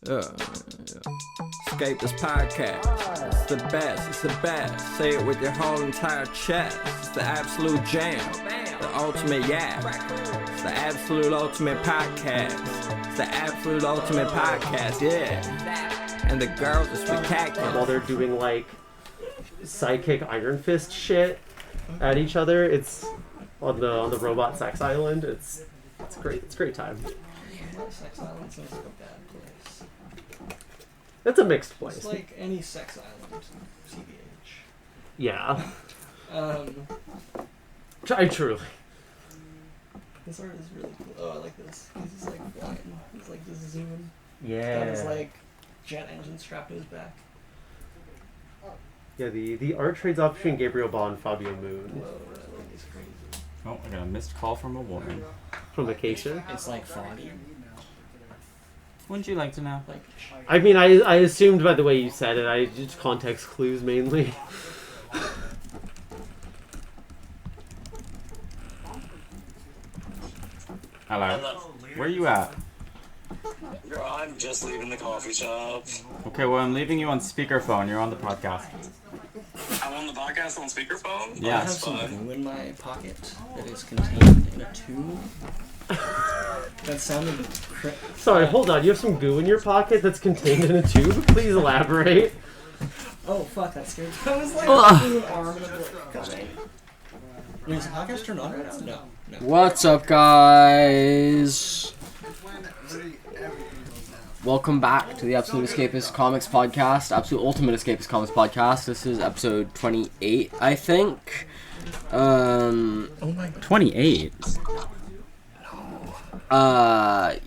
Escapies podcast. It's the best. It's the best. Say it with your whole entire chest. It's the absolute jam. The ultimate yak. It's the absolute ultimate podcast. It's the absolute ultimate podcast. Yeah. And the girls are spectacular. While they're doing like sidekick Iron Fist shit at each other, it's on the robot sex island. It's great. It's a great time. Sex island sounds like a bad place. It's a mixed place. It's like any sex island, TBH. Yeah. I truly. This art is really cool. Oh, I like this. He's just like flying. He's like just zooming. Yeah. Got his like jet engine strapped to his back. Yeah, the art trades off between Gabriel Ball and Fabio Moon. Whoa, that thing is crazy. Oh, I got a missed call from a woman. From Acacia. It's like foggy. Wouldn't you like to know? Like, I mean, I assumed by the way you said it, I just context clues mainly. Hello. Where are you at? Girl, I'm just leaving the coffee shop. Okay, well, I'm leaving you on speakerphone. You're on the podcast. I'm on the podcast on speakerphone? Yeah. I have That's some fun. goo in my pocket that is contained in a tube. That sounded Sorry, hold on. You have some goo in your pocket that's contained in a tube? Please elaborate. Oh fuck, that scared me. I was like, an arm and a bit. Wait, is the podcast turned on right now? No. What's up, guys? Welcome back to the Absolute Escapist Comics Podcast, Absolute Ultimate Escapist Comics Podcast. This is episode 28, I think. Oh my god. 28?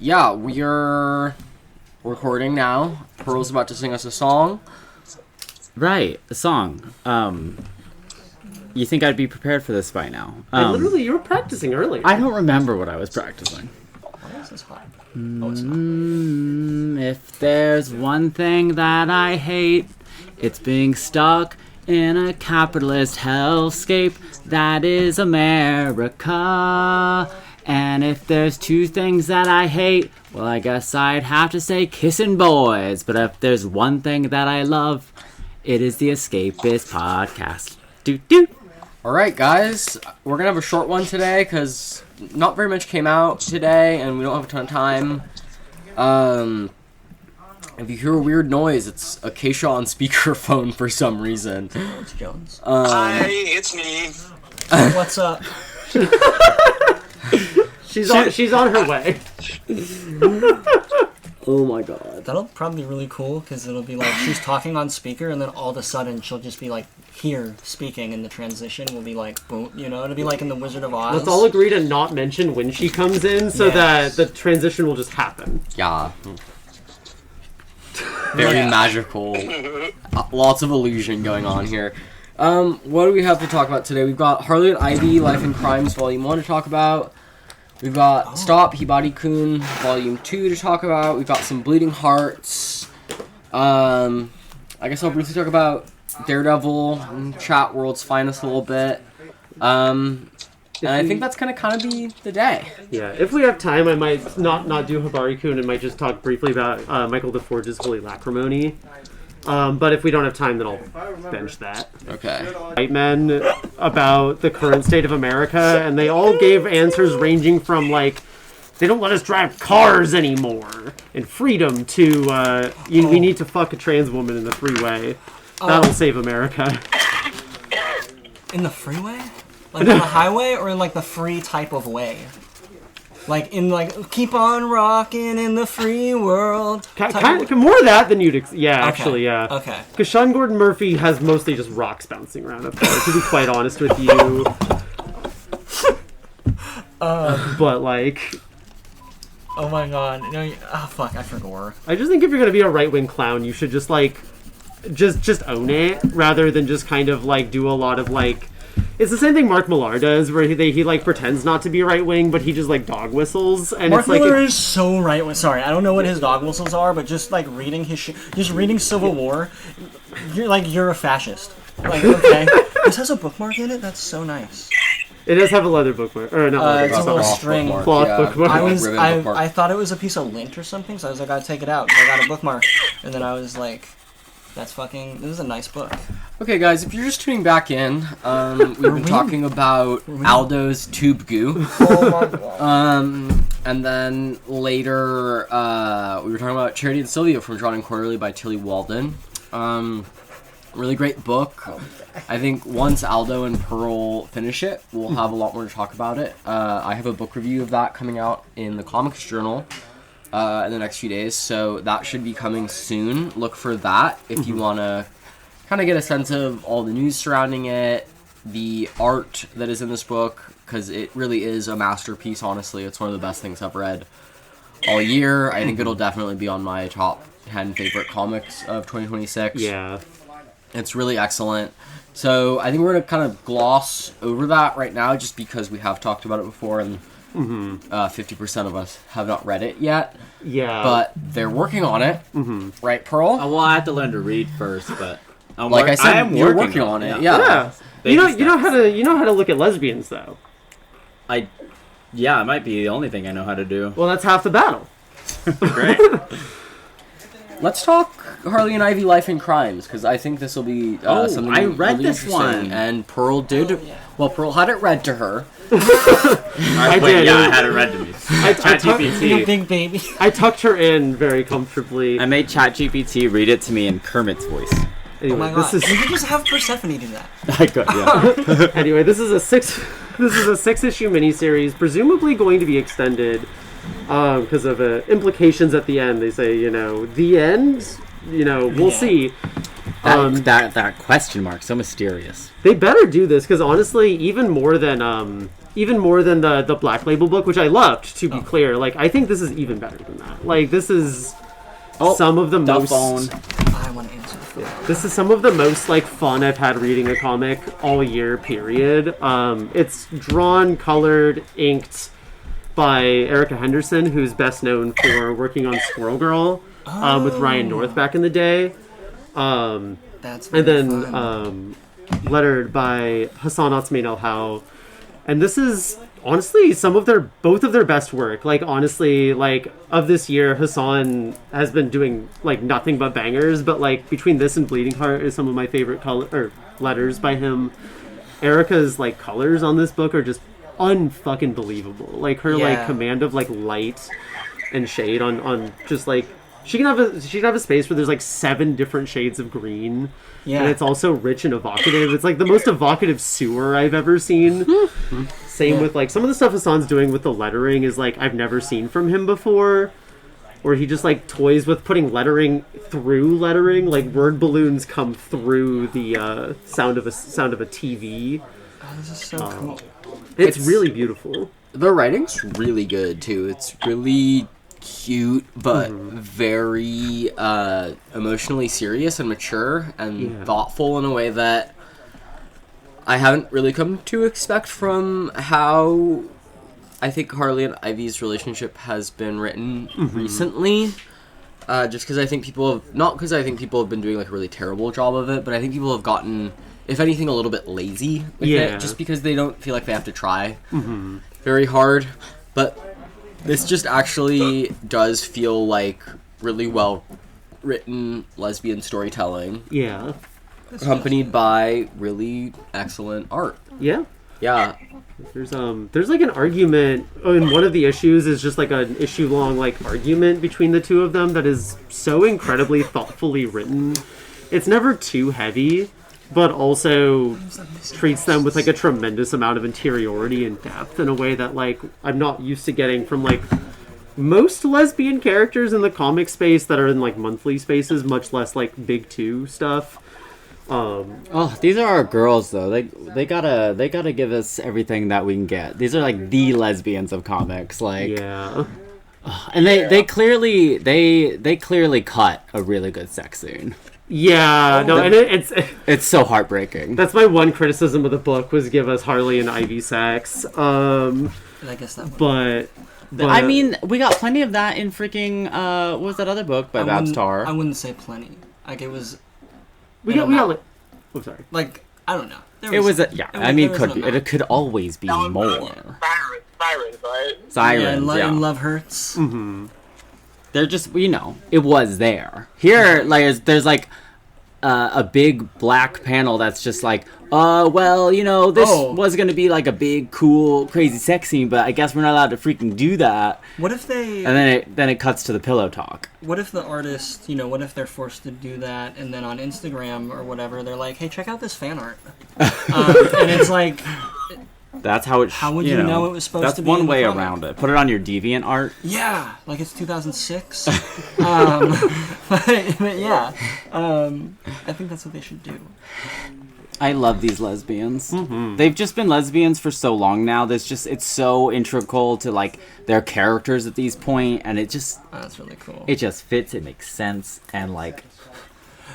Yeah, we're recording now. Pearl's about to sing us a song. Right, a song. You think I'd be prepared for this by now? Literally, you were practicing earlier. I don't remember what I was practicing. Why is this hot? If there's one thing that I hate, it's being stuck in a capitalist hellscape that is America. And if there's two things that I hate, well, I guess I'd have to say kissing boys. But if there's one thing that I love, it is the Escapist Podcast. Doot. Alright, guys, we're gonna have a short one today, because not very much came out today, and we don't have a ton of time. If you hear a weird noise, it's Acacia on speakerphone for some reason. It's Jones. Hi, it's me. What's up? She's on her way. Oh my god. That'll probably be really cool, because it'll be like she's talking on speaker, and then all of a sudden she'll just be like here speaking, and the transition will be like boom. You know, it'll be like in the Wizard of Oz. Let's all agree to not mention when she comes in, so that the transition will just happen. Yeah. Very magical. Lots of illusion going on here. What do we have to talk about today? We've got Harley and Ivy, Life and Crimes, Volume 1 to talk about. We've got Stop, Hibari-kun, Volume 2 to talk about. We've got some Bleeding Hearts. I guess I'll briefly talk about Daredevil and Chat World's Finest a little bit. And I think that's gonna kind of be the day. Yeah, if we have time, I might not do Hibari-kun and might just talk briefly about Michael DeForge's Holy Lacrimony. But if we don't have time, then I'll bench that. Okay. White men about the current state of America, and they all gave answers ranging from, like, they don't let us drive cars anymore, and freedom to, we need to fuck a trans woman in the freeway. That'll save America. In the freeway? Like on the highway, or in like the free type of way? Like in like keep on rocking in the free world. Kind of more of that than you'd actually, yeah. Okay. Because Sean Gordon Murphy has mostly just rocks bouncing around up there, to be quite honest with you. But like, oh my god, no, fuck, I forgot. I just think if you're gonna be a right wing clown, you should just like, just own it rather than just kind of like do a lot of like. It's the same thing Mark Millar does, where he like pretends not to be right wing, but he just like dog whistles, and Mark it's like Millar is so right wing. Sorry, I don't know what his dog whistles are, but just like reading his shit, just reading Civil War, you're a fascist. Like, okay, this has a bookmark in it. That's so nice. It does have a leather bookmark, or not leather it's a bookmark. little string. Cloth bookmark. I thought it was a piece of lint or something, so I was like, I'll take it out. I got a bookmark, and then I was like, this is a nice book. Okay, guys, if you're just tuning back in, we've been talking about Aldo's Tube Goo. Oh my god. And then later, we were talking about Charity and Sylvia from Drawn and Quarterly by Tilly Walden. Really great book. I think once Aldo and Pearl finish it, we'll have a lot more to talk about it. I have a book review of that coming out in the Comics Journal in the next few days, so that should be coming soon. Look for that if you want to kind of get a sense of all the news surrounding it, the art that is in this book, because it really is a masterpiece, honestly. It's one of the best things I've read all year. I think it'll definitely be on my top 10 favorite comics of 2026. Yeah. It's really excellent. So I think we're going to kind of gloss over that right now just because we have talked about it before and 50% of us have not read it yet. Yeah. But they're working on it. Right, Pearl? Well, I have to learn to read first, but I said, you're working on it. Yeah. You know how to look at lesbians though. Yeah, it might be the only thing I know how to do. Well, that's half the battle. Great. Let's talk Harley and Ivy Life and Crimes, because I think this will be something I read really this interesting. one. And Pearl did. Well, Pearl had it read to her. I did. Yeah, I had it read to me. You ChatGPT. big baby. I tucked her in very comfortably. I made ChatGPT read it to me in Kermit's voice. Anyway, Oh my god. You could just have Persephone do that. I could, yeah. Anyway, this is a 6-issue miniseries, presumably going to be extended because of implications at the end. They say, the end. We'll see. That question mark, so mysterious. They better do this because honestly, even more than the Black Label book, which I loved, to be clear. Like, I think this is even better than that. Like, this is some of the most. Phone. I want to answer the phone. This is some of the most fun I've had reading a comic all year. Period. It's drawn, colored, inked by Erica Henderson, who's best known for working on Squirrel Girl with Ryan North back in the day. That's And then fun. lettered by Hassan Otsmane El-Hau. And this is honestly both of their best work. Like, honestly, of this year, Hassan has been doing nothing but bangers, but between this and Bleeding Heart is some of my favorite letters by him. Erica's colors on this book are just unfucking believable. Her command of light and shade on just she can have a space where there's 7 different shades of green. Yeah. And it's also rich and evocative. It's the most evocative sewer I've ever seen. Same with some of the stuff Hassan's doing with the lettering is I've never seen from him before. Where he just toys with putting lettering through lettering, word balloons come through the sound of a TV. Oh, this is so cool. It's really beautiful. The writing's really good too. It's really cute, but very emotionally serious and mature and thoughtful in a way that I haven't really come to expect from how I think Harley and Ivy's relationship has been written recently. Just because I think not because I think people have been doing a really terrible job of it, but I think people have gotten, if anything, a little bit lazy with it, just because they don't feel like they have to try very hard. But this just actually does feel like really well written lesbian storytelling. Yeah. Accompanied by really excellent art. Yeah. Yeah. There's an argument in one of the issues is just an issue long argument between the two of them that is so incredibly thoughtfully written. It's never too heavy, but also treats them with a tremendous amount of interiority and depth in a way that I'm not used to getting from most lesbian characters in the comic space that are in monthly spaces, much less big 2 stuff. These are our girls though. They gotta give us everything that we can get. These are the lesbians of comics. Yeah. And they clearly cut a really good sex scene. Yeah, no, and It's so heartbreaking. that's my one criticism of the book was give us Harley and Ivy sex. I guess that would. But I mean, we got plenty of that in freaking what was that other book by Babs Tarr? I wouldn't say plenty. It was. we got oh, sorry. I don't know. It was it could always be That was more. Sirens, right? Sirens, yeah. And Love Hurts. They're just, it was there. Here, like, there's like a big black panel that's just like, this was gonna be like a big, cool, crazy sex scene, but I guess we're not allowed to freaking do that. What if they? And then it cuts to the pillow talk. What if the artist, what if they're forced to do that, and then on Instagram or whatever, they're like, "Hey, check out this fan art," and it's like, that's how it. How would you know it was supposed to be? That's one in the way comic? around it. Put it on your Deviant art. Yeah, like it's 2006. But yeah, I think that's what they should do. I love these lesbians. They've just been lesbians for so long now. It's so integral to like their characters at these point, and it just That's really cool. it just fits. It makes sense, and like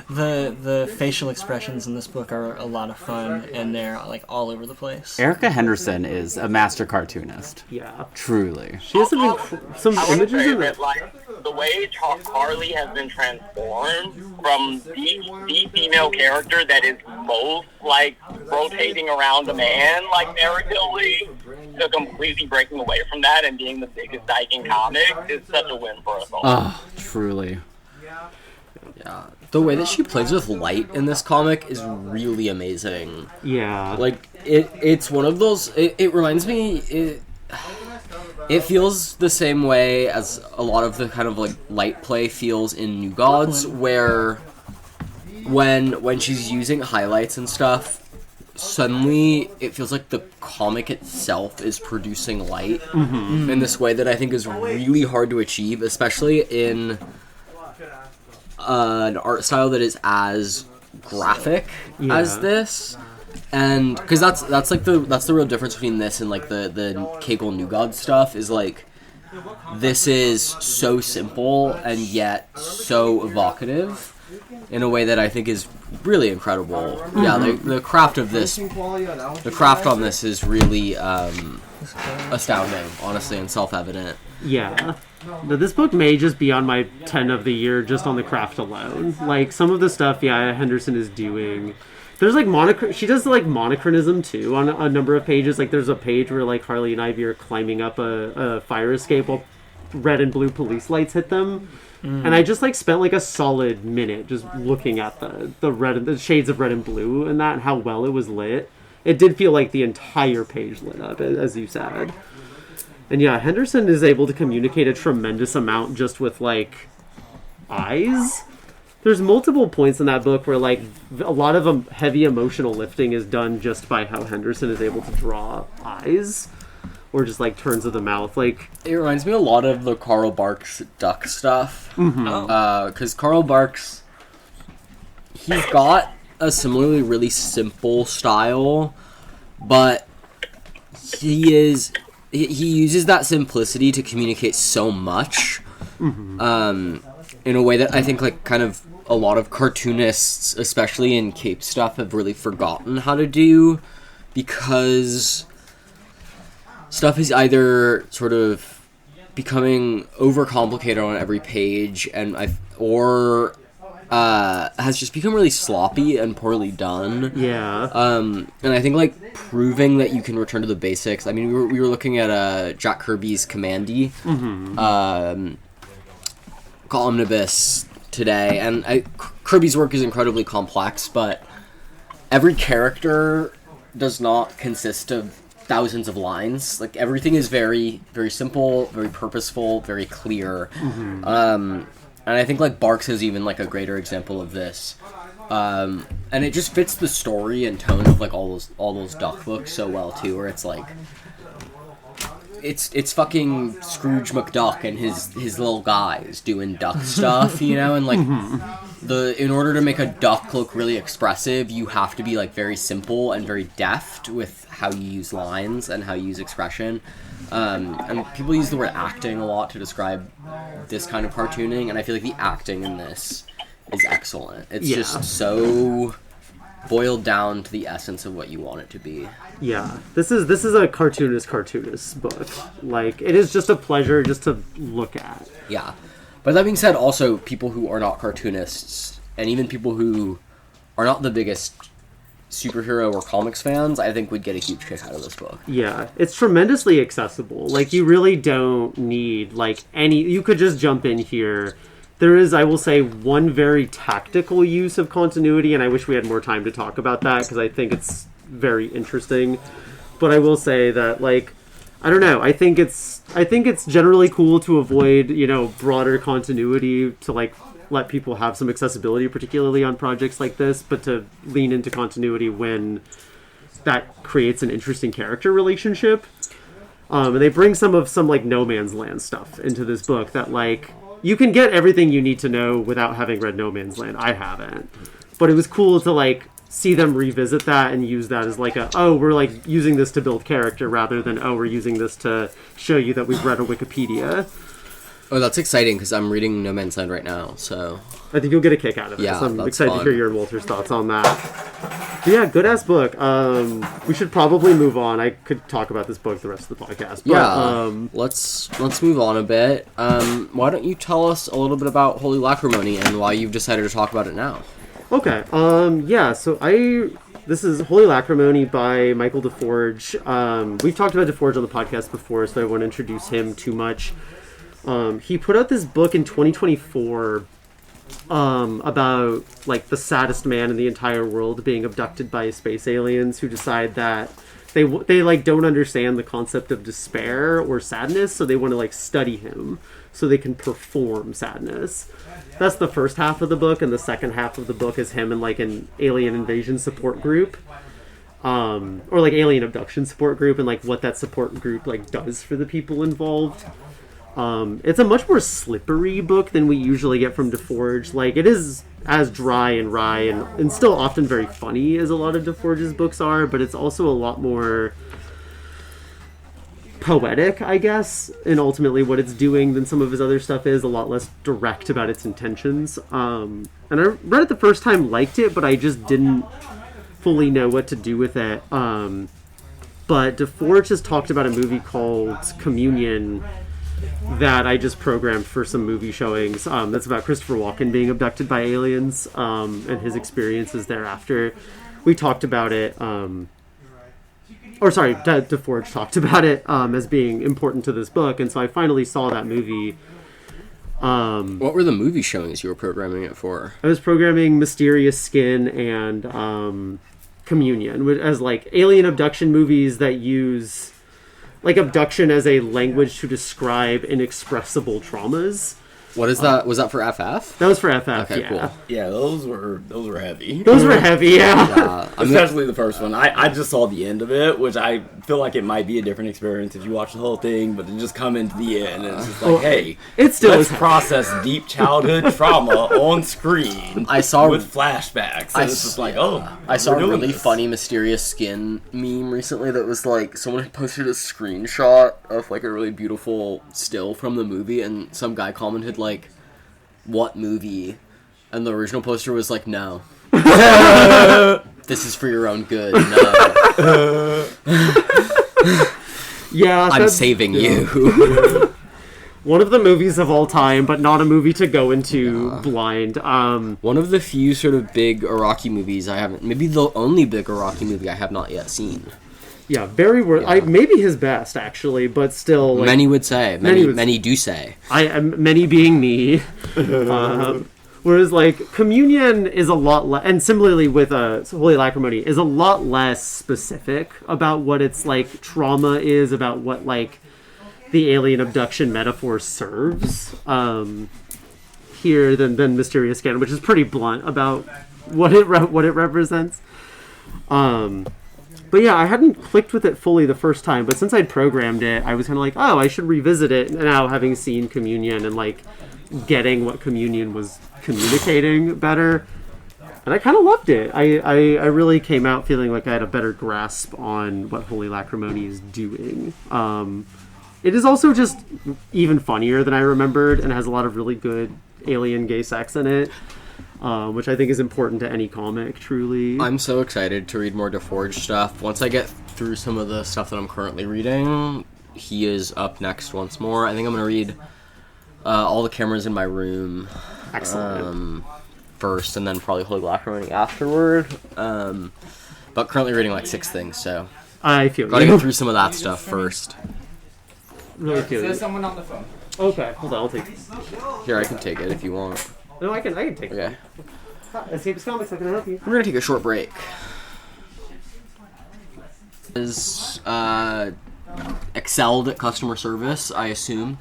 The facial expressions in this book are a lot of fun, and they're like all over the place. Erica Henderson is a master cartoonist. Yeah. Truly. She has some I want to images say in that, it. like, the way Harley has been transformed from the female character that is most, like, rotating around a man, like Mary Tilly, to completely breaking away from that and being the biggest dyke in comics is such a win for us all. Oh, truly. Yeah. The way that she plays with light in this comic is really amazing. Yeah. Like, it's one of those... It reminds me... It feels the same way as a lot of the kind of, like, light play feels in New Gods, where when she's using highlights and stuff, suddenly it feels like the comic itself is producing light in this way that I think is really hard to achieve, especially in an art style that is as graphic as this. And because that's the real difference between this and like the Kegel New God stuff is like this is so simple and yet so evocative in a way that I think is really incredible. Yeah, the craft of this, the craft on this is really astounding, honestly, and self-evident. Yeah. No, this book may just be on my 10 of the year just on the craft alone. Like, some of the stuff, Henderson is doing. There's, like, she does, like, monochronism, too, on a number of pages. Like, there's a page where, like, Harley and Ivy are climbing up a fire escape while red and blue police lights hit them. And I just, like, spent, like, a solid minute just looking at the shades of red and blue and that, and how well it was lit. It did feel like the entire page lit up, as you said. And yeah, Henderson is able to communicate a tremendous amount just with, like, eyes. There's multiple points in that book where, like, a lot of heavy emotional lifting is done just by how Henderson is able to draw eyes. Or just, like, turns of the mouth. Like, it reminds me a lot of the Carl Barks duck stuff. Because Carl Barks, he's got a similarly really simple style, but he uses that simplicity to communicate so much in a way that I think, like, kind of a lot of cartoonists, especially in cape stuff, have really forgotten how to do, because stuff is either sort of becoming overcomplicated on every page or has just become really sloppy and poorly done. yeah. And I think, like, proving that you can return to the basics. I mean, we were looking at Jack Kirby's Commandy Omnibus today, and Kirby's work is incredibly complex, but every character does not consist of thousands of lines. Like, everything is very, very simple, very purposeful, very clear. And I think, like, Barks is even, like, a greater example of this. And it just fits the story and tone of, like, all those duck books so well too, where it's like it's fucking Scrooge McDuck and his little guys doing duck stuff, you know, and like in order to make a duck look really expressive, you have to be, like, very simple and very deft with how you use lines and how you use expression. And people use the word acting a lot to describe this kind of cartooning, and I feel like the acting in this is excellent. It's just so boiled down to the essence of what you want it to be. Yeah. This is a cartoonist book. Like, it is just a pleasure just to look at. Yeah. But that being said, also, people who are not cartoonists, and even people who are not the biggest superhero or comics fans, I think would get a huge kick out of this book. Yeah, it's tremendously accessible. Like, you really don't need, like, you could just jump in here. There is, I will say, one very tactical use of continuity, and I wish we had more time to talk about that, because I think it's very interesting. But I will say that, like, I don't know, I think it's generally cool to avoid, broader continuity to, like, let people have some accessibility, particularly on projects like this, but to lean into continuity when that creates an interesting character relationship. And they bring some like No Man's Land stuff into this book that, like, you can get everything you need to know without having read No Man's Land. I haven't. But it was cool to, like, see them revisit that and use that as, like, we're, like, using this to build character rather than, we're using this to show you that we've read a Wikipedia. Oh, that's exciting, because I'm reading No Man's Land right now, so... I think you'll get a kick out of it. Yeah, so I'm that's excited fun. to hear your and Walter's thoughts on that. But yeah, good-ass book. We should probably move on. I could talk about this book the rest of the podcast. But, Yeah, let's move on a bit. Why don't you tell us a little bit about Holy Lacrimony and why you've decided to talk about it now? Okay. This is Holy Lacrimony by Michael DeForge. We've talked about DeForge on the podcast before, so I won't introduce him too much. He put out this book in 2024 about, like, the saddest man in the entire world being abducted by space aliens who decide that they like don't understand the concept of despair or sadness, so they want to, like, study him so they can perform sadness. That's the first half of the book, and the second half of the book is him in, like, an alien invasion support group. Or, like, alien abduction support group, and, like, what that support group, like, does for the people involved. It's a much more slippery book than we usually get from DeForge. Like, it is as dry and wry and still often very funny as a lot of DeForge's books are, but it's also a lot more poetic, I guess, in ultimately what it's doing than some of his other stuff is. A lot less direct about its intentions. And I read it the first time, liked it, but I just didn't fully know what to do with it. But DeForge has talked about a movie called Communion that I just programmed for some movie showings. That's about Christopher Walken being abducted by aliens and his experiences thereafter. We talked about it, DeForge talked about it as being important to this book, and so I finally saw that movie. What were the movie showings you were programming it for? I was programming Mysterious Skin and Communion as, like, alien abduction movies that use, like, abduction as a language to describe inexpressible traumas. What is that? Was that for FF? That was for FF, Okay, yeah. cool. Yeah, those were heavy. Those were heavy, yeah. Especially the first one. I just saw the end of it, which I feel like it might be a different experience if you watch the whole thing, but then just come into the end and it's just like, hey, it still let's is process deep childhood trauma on screen I saw with flashbacks. And it's just like, I saw we're a doing really this. funny Mysterious Skin meme recently that was like, someone had posted a screenshot of, like, a really beautiful still from the movie, and some guy commented, like, what movie? And the original poster was like, no. This is for your own good. No. Yeah, I'm saving you. one of the movies of all time, but not a movie to go into blind. One of the few sort of big Iraqi movies I haven't, maybe the only big Iraqi movie I have not yet seen. Yeah, very worth. Yeah. Maybe his best, actually, but still. Like, Many would say. Many do say. Many being me. Whereas, like, Communion is a lot and similarly with Holy Lacrimony, is a lot less specific about what its, like, trauma is, about what, like, the alien abduction metaphor serves here than Mysterious Skin, which is pretty blunt about what it represents. But yeah, I hadn't clicked with it fully the first time, but since I'd programmed it, I was kind of like, I should revisit it now, having seen Communion and, like, getting what Communion was communicating better. And I kind of loved it. I really came out feeling like I had a better grasp on what Holy Lacrimony is doing. It is also just even funnier than I remembered and has a lot of really good alien gay sex in it. Which I think is important to any comic, truly. I'm so excited to read more DeForge stuff. Once I get through some of the stuff that I'm currently reading, he is up next once more. I think I'm going to read All the Cameras in My Room Excellent. first, and then probably Holy Lacrimony afterward. but currently reading like 6 things, so I feel gotta you. get through some of that stuff first. Really feel you. someone on the phone. Okay, hold on, I'll take it. Here, I can take it if you want. No, I can take it. Okay. Escapies Comics, I can help you. We're gonna take a short break. Is excelled at customer service, I assume.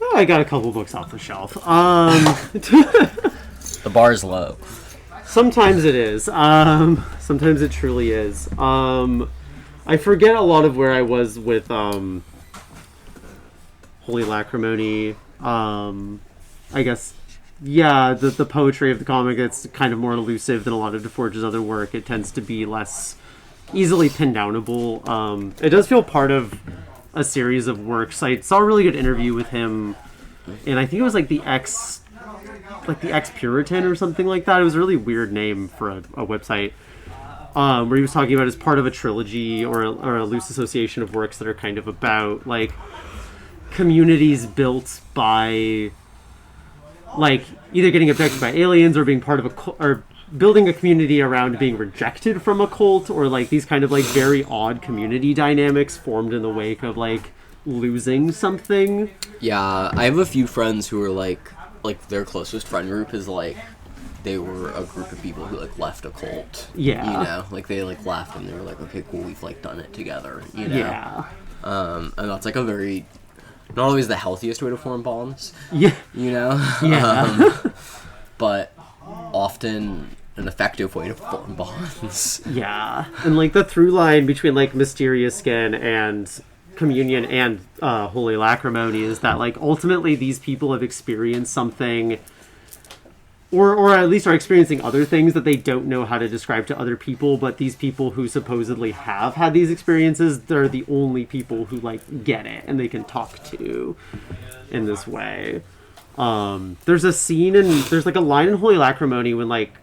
Oh, I got a couple books off the shelf. The bar is low. Sometimes it is. Sometimes it truly is. I forget a lot of where I was with Holy Lacrimony. I guess, yeah, the poetry of the comic, it's kind of more elusive than a lot of DeForge's other work. It tends to be less easily pin downable. It does feel part of a series of works. I saw a really good interview with him, and I think it was like the Ex-Puritan or something like that. It was a really weird name for a website, where he was talking about as part of a trilogy or a loose association of works that are kind of about like communities built by like either getting abducted by aliens or being part of or building a community around being rejected from a cult, or like these kind of like very odd community dynamics formed in the wake of like losing something. Yeah, I have a few friends who are like their closest friend group is like they were a group of people who like left a cult. Yeah. You know, like they like left and they were like, okay, cool, we've like done it together. You know. Yeah. And that's like a very not always the healthiest way to form bonds. Yeah. You know. Yeah. But often an effective way to form bonds. Yeah. And like the through line between like Mysterious Skin and Communion and Holy Lacrimony is that like ultimately these people have experienced something, or at least are experiencing other things that they don't know how to describe to other people, but these people who supposedly have had these experiences, they're the only people who like get it and they can talk to in this way. There's a scene and there's like a line in Holy Lacrimony when like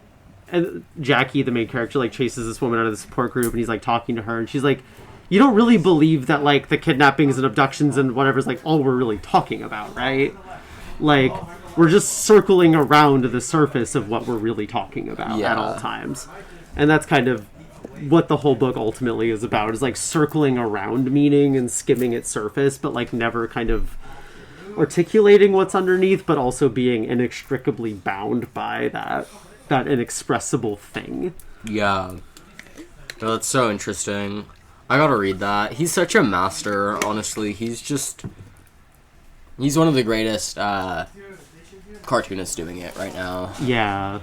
Jackie, the main character, like chases this woman out of the support group and he's like talking to her and she's like, you don't really believe that like the kidnappings and abductions and whatever is like all we're really talking about, right? Like we're just circling around the surface of what we're really talking about at all times. And that's kind of what the whole book ultimately is about, is like circling around meaning and skimming its surface, but like never kind of articulating what's underneath, but also being inextricably bound by that inexpressible thing. Yeah. No, that's so interesting. I gotta read that. He's such a master, honestly. He's one of the greatest cartoonists doing it right now. Yeah.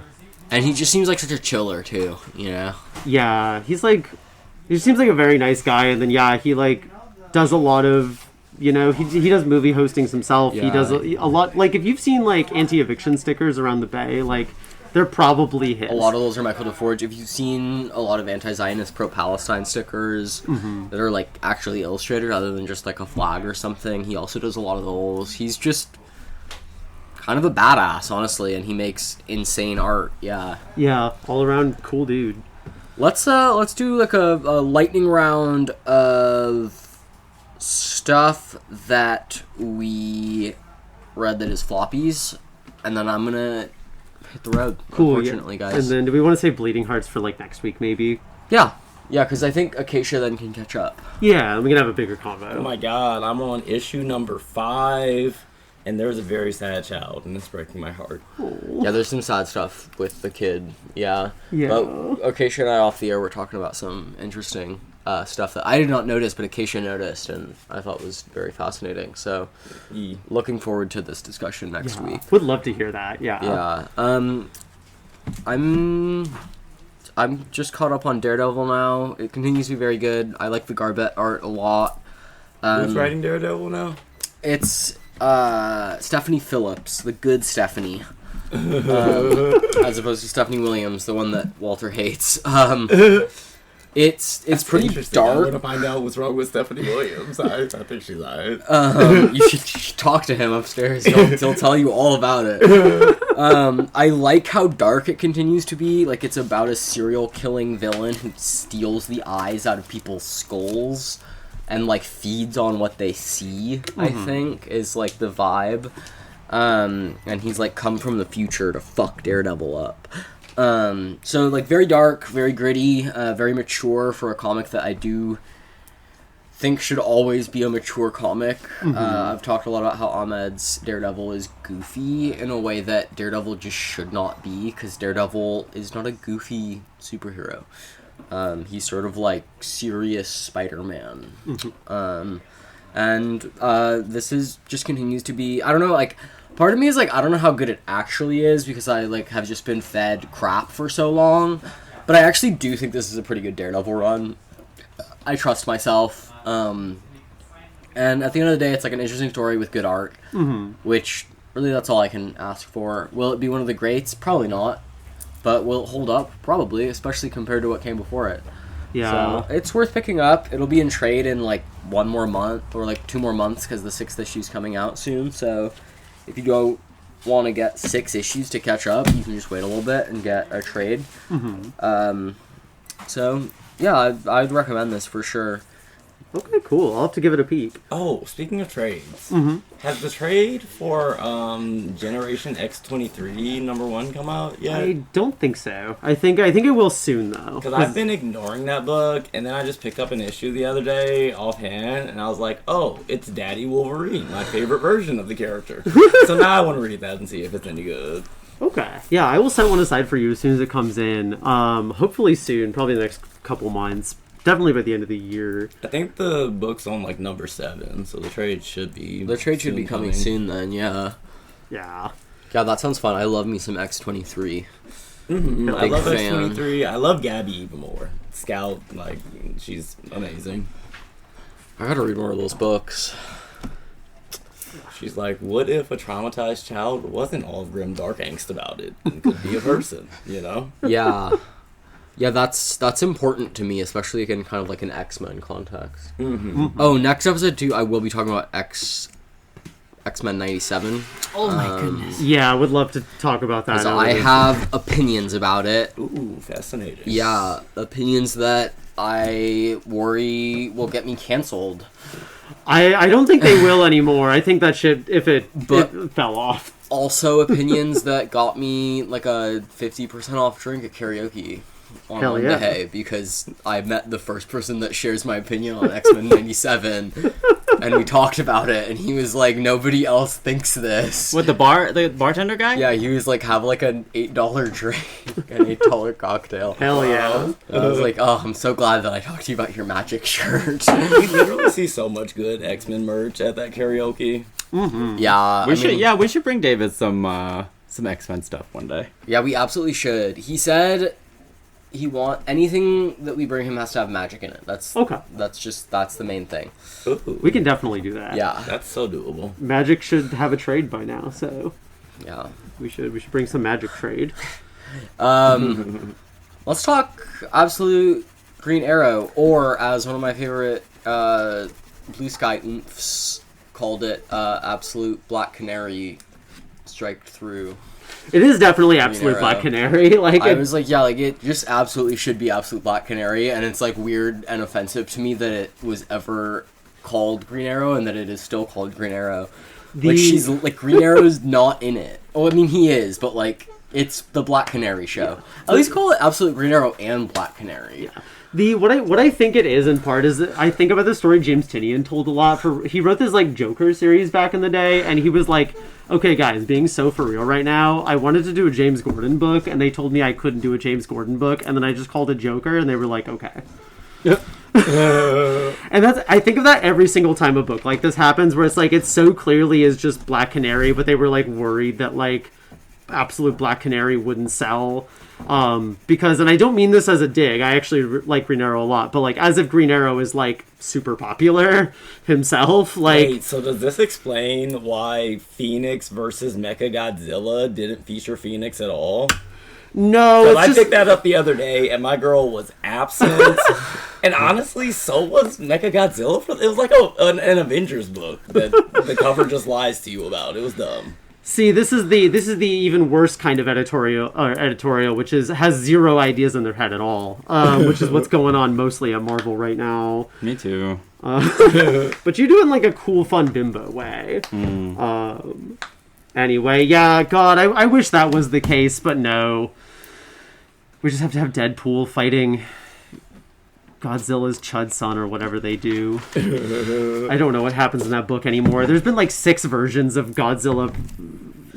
And he just seems like such a chiller, too, you know? Yeah, he seems like a very nice guy, and then, yeah, he, like, does a lot of, you know, he does movie hostings himself. Yeah. He does a lot, like, if you've seen, like, anti-eviction stickers around the Bay, like, they're probably his. A lot of those are Michael DeForge. If you've seen a lot of anti-Zionist pro-Palestine stickers that are, like, actually illustrated rather than just, like, a flag or something, he also does a lot of those. He's just kind of a badass, honestly, and he makes insane art. Yeah. Yeah, all around cool dude. Let's do, like, a lightning round of stuff that we read that is floppies, and then I'm gonna hit the road, cool, unfortunately, guys. And then do we want to save Bleeding Hearts for like next week maybe? Yeah, because I think Acacia then can catch up. Yeah, we can have a bigger convo. Oh my god, I'm on issue number 5, and there's a very sad child, and it's breaking my heart. Aww. Yeah, there's some sad stuff with the kid. Yeah. Yeah. But Acacia and I off the air were talking about some interesting stuff that I did not notice, but Acacia noticed, and I thought was very fascinating. So, looking forward to this discussion next week. Would love to hear that. Yeah. Yeah. I'm just caught up on Daredevil now. It continues to be very good. I like the Garbett art a lot. Who's writing Daredevil now? It's Stephanie Phillips, the good Stephanie. As opposed to Stephanie Williams, the one that Walter hates. It's pretty dark. I want to find out what's wrong with Stephanie Williams. I think she's alright. You should talk to him upstairs. He'll tell you all about it. I like how dark it continues to be. Like, it's about a serial killing villain who steals the eyes out of people's skulls and, like, feeds on what they see, I think, is, like, the vibe. And he's, like, come from the future to fuck Daredevil up. So like very dark, very gritty, very mature for a comic that I do think should always be a mature comic. I've talked a lot about how Ahmed's Daredevil is goofy in a way that Daredevil just should not be, because Daredevil is not a goofy superhero. He's sort of like serious Spider-Man. And this is just continues to be, I don't know, like, part of me is like, I don't know how good it actually is, because I like have just been fed crap for so long, but I actually do think this is a pretty good Daredevil run. I trust myself. And at the end of the day, it's like an interesting story with good art, which really that's all I can ask for. Will it be one of the greats? Probably not. But will it hold up? Probably, especially compared to what came before it. Yeah. So it's worth picking up. It'll be in trade in like 1 more month, or like 2 more months, because the 6th issue's coming out soon. So if you don't want to get 6 issues to catch up, you can just wait a little bit and get a trade. So yeah, I'd recommend this for sure. Okay, cool. I'll have to give it a peek. Oh, speaking of trades, has the trade for Generation X-23 #1 come out yet? I don't think so. I think it will soon though. Because I've been ignoring that book, and then I just picked up an issue the other day offhand, and I was like, oh, it's Daddy Wolverine, my favorite version of the character. So now I want to read that and see if it's any good. Okay. Yeah, I will set one aside for you as soon as it comes in. Hopefully soon, probably the next couple months. Definitely by the end of the year. I think the book's on like number 7, so the trade should be. The trade should be coming soon then, yeah. Yeah. Yeah, that sounds fun. I love me some X-23. I love fan. X-23. I love Gabby even more. Scout, like, she's amazing. I gotta read more of those books. She's like, what if a traumatized child wasn't all grim, dark angst about it and could be a person, you know? Yeah. Yeah, that's important to me, especially in kind of like an X-Men context. Oh, next episode too, I will be talking about X-Men 97. Oh my goodness. Yeah, I would love to talk about that. I have opinions about it. Ooh, fascinating. Yeah, opinions that I worry will get me canceled. I don't think they will anymore. I think that should, if it fell off. Also, opinions that got me like a 50% off drink at karaoke on Hell yeah. Monday, because I met the first person that shares my opinion on X-Men 97, and we talked about it, and he was like, nobody else thinks this. What, the bartender guy? Yeah, he was like, have like an $8 drink, an $8 cocktail. Hell yeah. And I was like, oh, I'm so glad that I talked to you about your magic shirt. We literally see so much good X-Men merch at that karaoke. Yeah, We should bring David some X-Men stuff one day. Yeah, we absolutely should. He said anything that we bring him has to have magic in it. That's the main thing. Ooh, We can definitely do that. Yeah. that's so doable. Magic should have a trade by now, so Yeah. we should bring some magic trade. Let's talk Absolute Green Arrow, or as one of my favorite Blue Sky oomphs called it, Absolute Black Canary Strike Through. It is definitely Absolute Arrow. Black Canary. Like I was like, yeah, like it just absolutely should be Absolute Black Canary, and it's like weird and offensive to me that it was ever called Green Arrow and that it is still called Green Arrow. Like she's like Green Arrow's not in it. Oh, I mean he is, but like it's the Black Canary show. At least call it Absolute Green Arrow and Black Canary. Yeah. What I think it is in part is that I think about the story James Tynion told a lot. He wrote this like Joker series back in the day, and he was like, okay guys, being so for real right now, I wanted to do a James Gordon book, and they told me I couldn't do a James Gordon book, and then I just called it Joker, and they were like, okay. And I think of that every single time a book like this happens, where it's like it so clearly is just Black Canary, but they were like worried that like Absolute Black Canary wouldn't sell. Because, and I don't mean this as a dig, I actually like Green Arrow a lot, but like as if Green Arrow is like super popular himself, like. Wait, so does this explain why Phoenix versus Mechagodzilla didn't feature Phoenix at all? No, it's I just... picked that up the other day, and my girl was absent. And honestly, so was Mechagodzilla. It was like an Avengers book that the cover just lies to you about. It was dumb. See, this is the even worse kind of editorial, which has zero ideas in their head at all, which is what's going on mostly at Marvel right now. Me too. But you do it in like a cool, fun bimbo way. Anyway, yeah, God, I wish that was the case, but no. We just have to have Deadpool fighting Godzilla's Chud son or whatever they do. I don't know what happens in that book anymore. There's been like 6 versions of Godzilla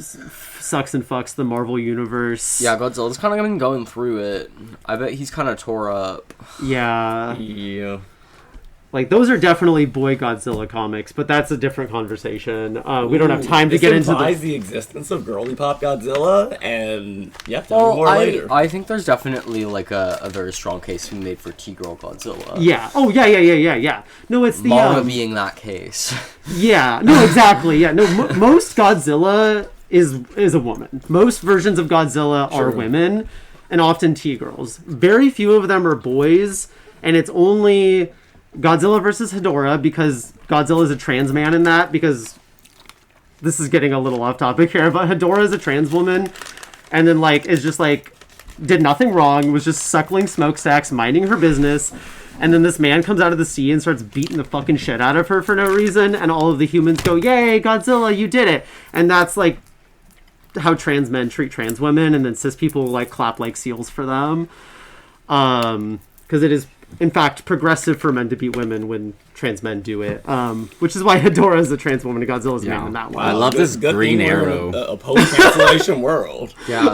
sucks and fucks the Marvel Universe. Yeah, Godzilla's kind of been going through it. I bet he's kind of tore up. Yeah. Yeah. Like, those are definitely boy Godzilla comics, but that's a different conversation. We don't have time to get into the existence of girly pop Godzilla, and yeah, tell me more later. I think there's definitely like a very strong case to be made for T-girl Godzilla. Yeah. Oh, yeah. No, it's the... Mara being that case. Yeah. No, exactly. Yeah. No, most Godzilla is a woman. Most versions of Godzilla are women, and often T-girls. Very few of them are boys, and it's only... Godzilla versus Hedorah, because Godzilla is a trans man in that, because this is getting a little off topic here, but Hedorah is a trans woman, and then, like, is just, like, did nothing wrong, was just suckling smokestacks, minding her business, and then this man comes out of the sea and starts beating the fucking shit out of her for no reason, and all of the humans go, yay, Godzilla, you did it! And that's, like, how trans men treat trans women, and then cis people, like, clap like seals for them. Because it is... in fact, progressive for men to beat women when trans men do it, which is why Hedorah is a trans woman and Godzilla is a man in that one. I love this Green Arrow. A post-cancellation world. Yeah.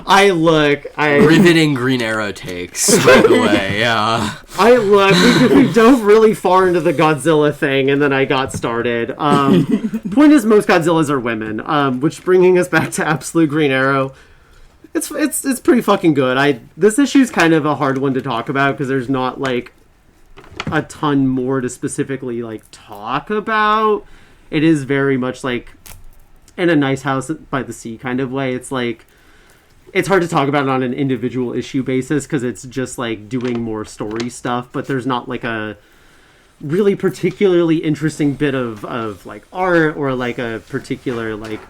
Riveting Green Arrow takes, by the way, yeah. We dove really far into the Godzilla thing, and then I got started. Point is, most Godzillas are women, which bringing us back to Absolute Green Arrow. It's pretty fucking good. This issue's kind of a hard one to talk about because there's not like a ton more to specifically like talk about. It is very much like in a nice house by the sea kind of way. It's like it's hard to talk about it on an individual issue basis because it's just like doing more story stuff, but there's not like a really particularly interesting bit of like art or like a particular like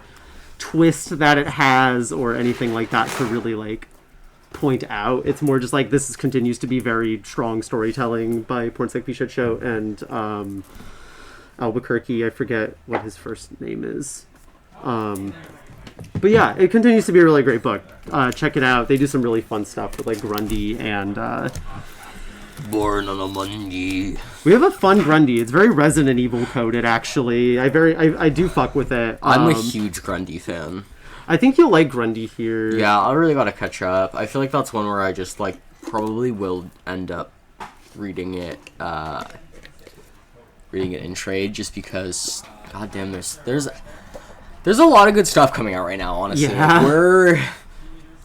twist that it has or anything like that to really like point out. It's more just like this continues to be very strong storytelling by Porn Sick Shit Show and Albuquerque. I forget what his first name is. But yeah, it continues to be a really great book. Check it out. They do some really fun stuff with like Grundy and Born on a Monday. We have a fun Grundy. It's very Resident Evil coded, actually. I do fuck with it. I'm a huge Grundy fan. I think you'll like Grundy here. Yeah, I really gotta catch up. I feel like that's one where I just like probably will end up reading it in trade just because goddamn there's a lot of good stuff coming out right now, honestly. Yeah.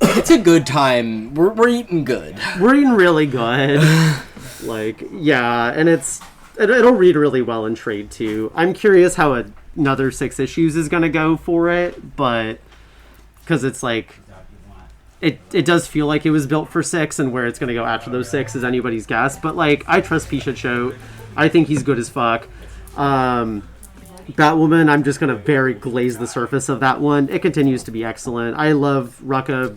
It's a good time. We're eating good. We're eating really good. Like, yeah, and it'll read really well in trade too. I'm curious how another 6 issues is gonna go for it, but because it's like it does feel like it was built for 6, and where it's gonna go after those 6 is anybody's guess. But like, I trust P-Shit Show. I think he's good as fuck. Batwoman, I'm just gonna very glaze the surface of that one. It continues to be excellent. I love Rucka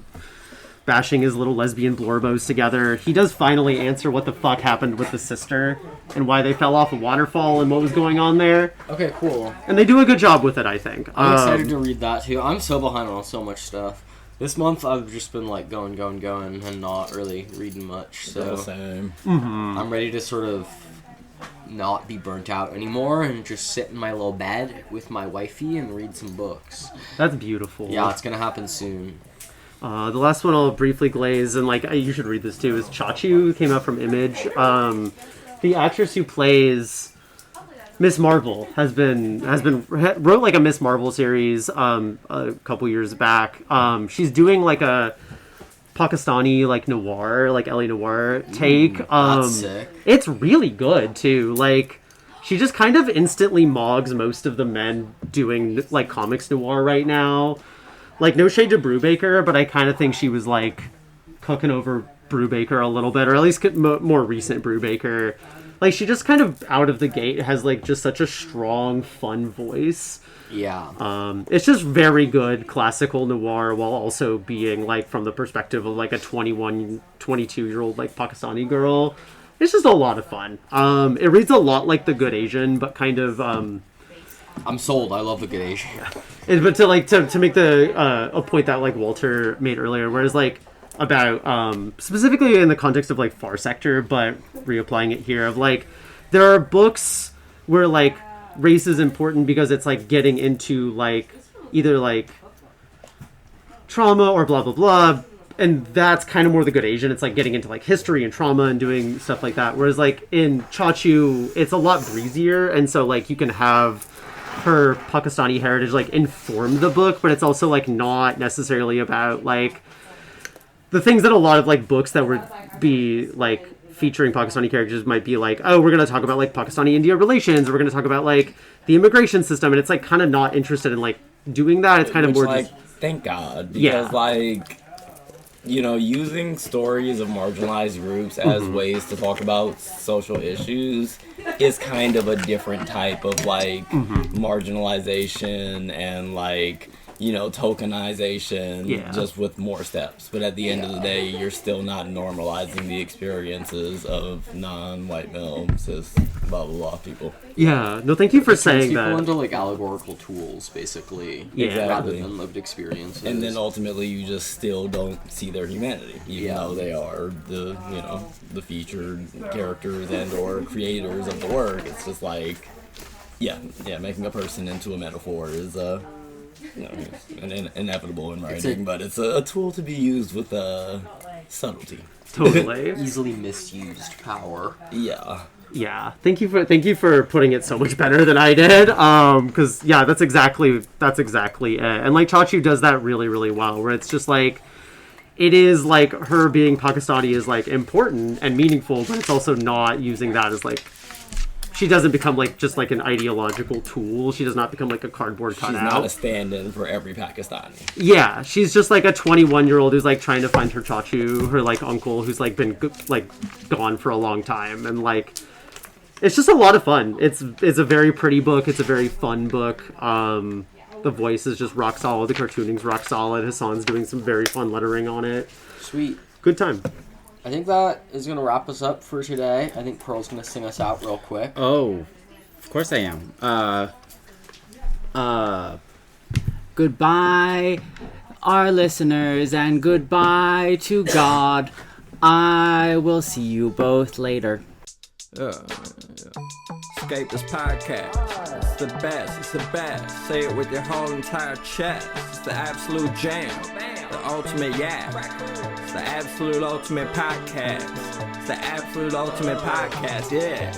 bashing his little lesbian blorbos together. He does finally answer what the fuck happened with the sister and why they fell off a waterfall and what was going on there. Okay, cool. And they do a good job with it, I think. I'm excited to read that too. I'm so behind on so much stuff. This month I've just been like going and not really reading much. So same. Mm-hmm. I'm ready to sort of not be burnt out anymore and just sit in my little bed with my wifey and read some books. That's beautiful. Yeah, it's gonna happen soon. The last one I'll briefly glaze, and like you should read this too, is Chachu. Came out from Image. The actress who plays Miss Marvel has wrote like a Miss Marvel series a couple years back. She's doing like a Pakistani like noir, like LA noir take. That's sick. It's really good too. Like, she just kind of instantly mogs most of the men doing like comics noir right now. Like, no shade to Brubaker, but I kind of think she was like cooking over Brubaker a little bit, or at least more recent Brubaker. Like, she just kind of out of the gate has like just such a strong, fun voice. Yeah. It's just very good classical noir while also being like from the perspective of like a 21, 22-year-old like Pakistani girl. It's just a lot of fun. It reads a lot like The Good Asian, but kind of I'm sold. I love The Good Asian. But to make the a point that like Walter made earlier, whereas like about specifically in the context of like Far Sector, but reapplying it here of like there are books where like race is important because it's like getting into like either like trauma or blah blah blah, and that's kind of more the good Asian. It's like getting into like history and trauma and doing stuff like that, whereas like in Chachu it's a lot breezier, and so like you can have her Pakistani heritage like inform the book, but it's also like not necessarily about like the things that a lot of like books that would be like featuring Pakistani characters might be like, oh, we're going to talk about like Pakistani-India relations, or we're going to talk about like the immigration system, and it's like kind of not interested in like doing that. It's kind of more like, just thank God, because like, you know, using stories of marginalized groups as ways to talk about social issues is kind of a different type of like marginalization and like, you know, tokenization, just with more steps. But at the end of the day, you're still not normalizing the experiences of non-white male, cis, blah, blah, blah people. Yeah, no, thank you for saying people that. into like allegorical tools, basically, rather than lived experiences. And then ultimately, you just still don't see their humanity, even though they are the, you know, the featured characters and or creators of the work. It's just like, making a person into a metaphor is you know, inevitable in writing, but it's a tool to be used with subtlety. Totally. Easily misused power. Yeah, thank you for putting it so much better than I did. Because that's exactly it. And like Chachu does that really, really well. Where it's just like it is like her being Pakistani is like important and meaningful, but it's also not using that as like she doesn't become like just like an ideological tool. She does not become like a cardboard cutout. She's not a stand-in for every Pakistani. Yeah, she's just like a 21-year-old who's like trying to find her Chachu, her like uncle who's like been like gone for a long time, and like it's just a lot of fun. It's a very pretty book. It's a very fun book. The voice is just rock solid. The cartooning's rock solid. Hassan's doing some very fun lettering on it. Sweet. Good time. I think that is going to wrap us up for today. I think Pearl's going to sing us out real quick. Oh, of course I am. Goodbye, our listeners, and goodbye to God. I will see you both later. Escapies podcast. It's the best. It's the best. Say it with your whole entire chest. It's the absolute jam. The ultimate It's the absolute ultimate podcast. It's the absolute ultimate podcast. Yeah.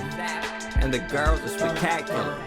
And the girls are spectacular.